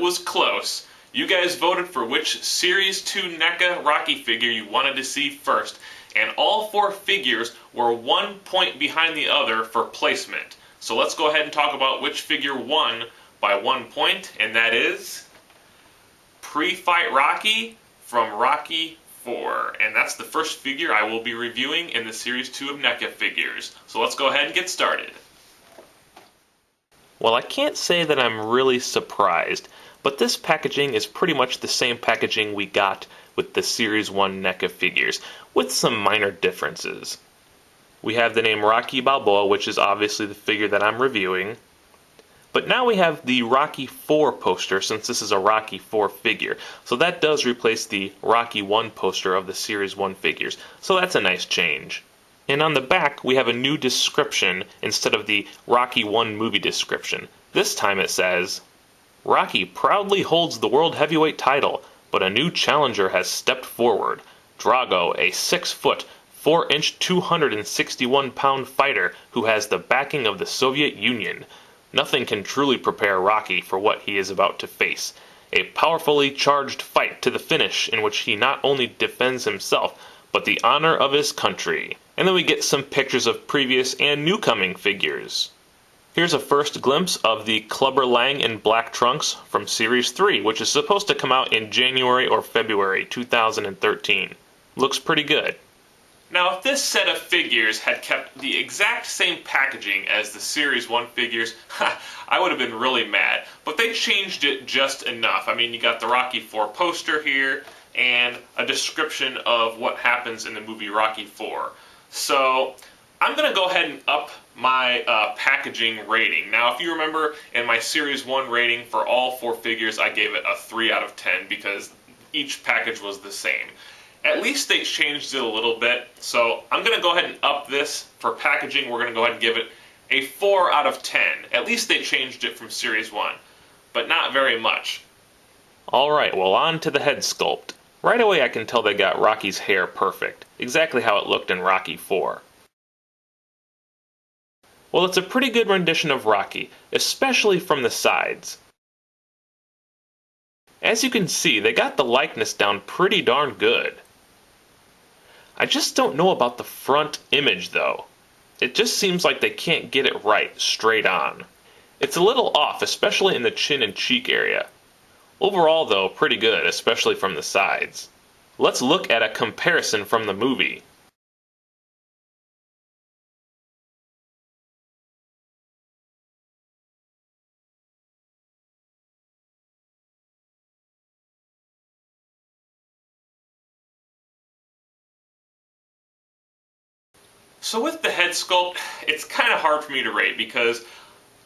was close. You guys voted for which Series 2 NECA Rocky figure you wanted to see first, and all 4 figures were 1 point behind the other for placement. So let's go ahead and talk about which figure won by 1 point, and that is Pre-Fight Rocky from Rocky 4. And that's the first figure I will be reviewing in the Series 2 of NECA figures. So let's go ahead and get started. Well, I can't say that I'm really surprised, but this packaging is pretty much the same packaging we got with the Series 1 NECA figures, with some minor differences. We have the name Rocky Balboa, which is obviously the figure that I'm reviewing. But now we have the Rocky 4 poster, since this is a Rocky 4 figure. So that does replace the Rocky 1 poster of the Series 1 figures. So that's a nice change. And on the back, we have a new description instead of the Rocky 1 movie description. This time it says, Rocky proudly holds the World Heavyweight title, but a new challenger has stepped forward. Drago, a 6-foot, 4-inch, 261-pound fighter who has the backing of the Soviet Union. Nothing can truly prepare Rocky for what he is about to face. A powerfully charged fight to the finish in which he not only defends himself, but the honor of his country. And then we get some pictures of previous and new coming figures. Here's a first glimpse of the Clubber Lang in black trunks from Series 3, which is supposed to come out in January or February 2013. Looks pretty good. Now, if this set of figures had kept the exact same packaging as the Series 1 figures, I would have been really mad. But they changed it just enough. I mean, you got the Rocky 4 poster here, and a description of what happens in the movie Rocky 4. So, I'm going to go ahead and up my packaging rating. Now, if you remember, in my Series 1 rating for all 4 figures, I gave it a 3 out of 10 because each package was the same. At least they changed it a little bit, so I'm going to go ahead and up this for packaging. We're going to go ahead and give it a 4 out of 10. At least they changed it from Series 1, but not very much. Alright, well, on to the head sculpt. Right away I can tell they got Rocky's hair perfect, exactly how it looked in Rocky 4. Well, it's a pretty good rendition of Rocky, especially from the sides. As you can see, they got the likeness down pretty darn good. I just don't know about the front image though. It just seems like they can't get it right, straight on. It's a little off, especially in the chin and cheek area. Overall though, pretty good, especially from the sides. Let's look at a comparison from the movie. So with the head sculpt, it's kind of hard for me to rate because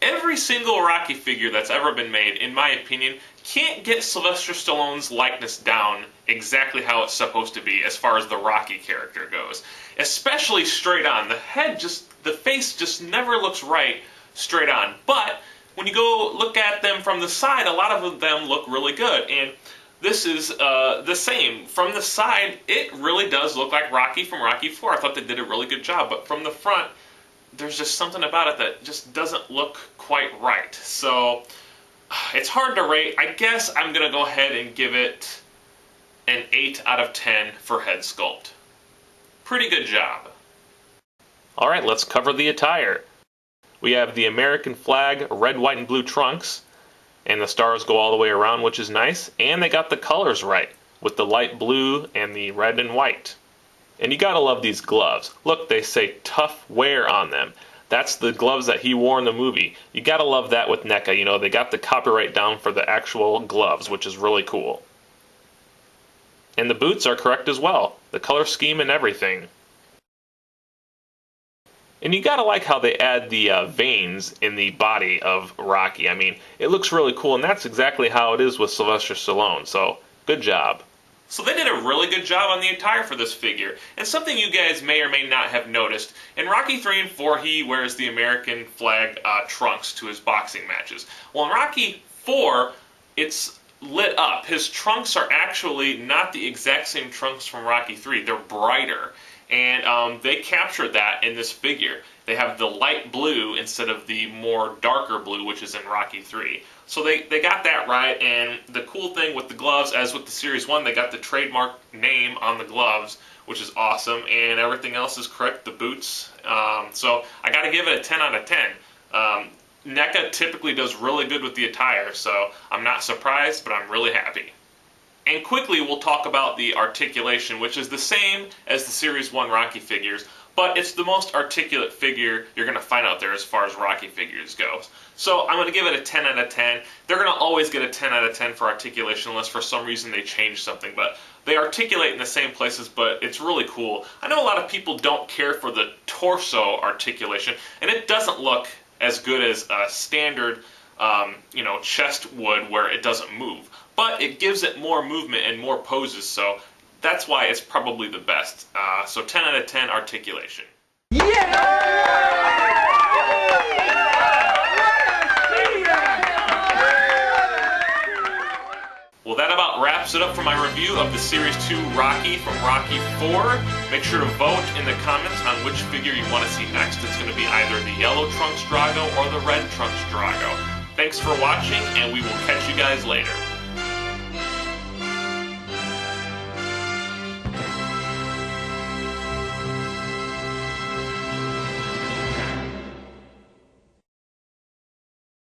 every single Rocky figure that's ever been made, in my opinion, can't get Sylvester Stallone's likeness down exactly how it's supposed to be as far as the Rocky character goes. Especially straight on. The face just never looks right straight on. But when you go look at them from the side, a lot of them look really good. And this is the same. From the side, it really does look like Rocky from Rocky 4. I thought they did a really good job. But from the front, there's just something about it that just doesn't look quite right. So, it's hard to rate. I guess I'm going to go ahead and give it an 8 out of 10 for head sculpt. Pretty good job. Alright, let's cover the attire. We have the American flag, red, white, and blue trunks. And the stars go all the way around, which is nice. And they got the colors right, with the light blue and the red and white. And you gotta love these gloves. Look, they say tough wear on them. That's the gloves that he wore in the movie. You gotta love that with NECA. You know, they got the copyright down for the actual gloves, which is really cool. And the boots are correct as well. The color scheme and everything. And you gotta like how they add the veins in the body of Rocky. I mean, it looks really cool, and that's exactly how it is with Sylvester Stallone, so good job. So they did a really good job on the attire for this figure. And something you guys may or may not have noticed, in Rocky 3 and 4 he wears the American flag trunks to his boxing matches. Well, in Rocky 4, it's lit up. His trunks are actually not the exact same trunks from Rocky 3. They're brighter. And they captured that in this figure. They have the light blue instead of the more darker blue, which is in Rocky 3. So they got that right, and the cool thing with the gloves, as with the Series 1, they got the trademark name on the gloves, which is awesome, and everything else is correct, the boots. So I got to give it a 10 out of 10. Neca typically does really good with the attire, so I'm not surprised, but I'm really happy. And quickly, we'll talk about the articulation, which is the same as the Series 1 Rocky figures, but it's the most articulate figure you're going to find out there as far as Rocky figures goes. So I'm going to give it a 10 out of 10. They're going to always get a 10 out of 10 for articulation unless for some reason they change something, but they articulate in the same places, but it's really cool. I know a lot of people don't care for the torso articulation, and it doesn't look as good as a standard chest would where it doesn't move. But it gives it more movement and more poses, so that's why it's probably the best. So 10 out of 10 articulation. Well, that about wraps it up for my review of the Series 2 Rocky from Rocky 4. Make sure to vote in the comments on which figure you want to see next. It's going to be either the yellow Trunks Drago or the red Trunks Drago. Thanks for watching, and we will catch you guys later.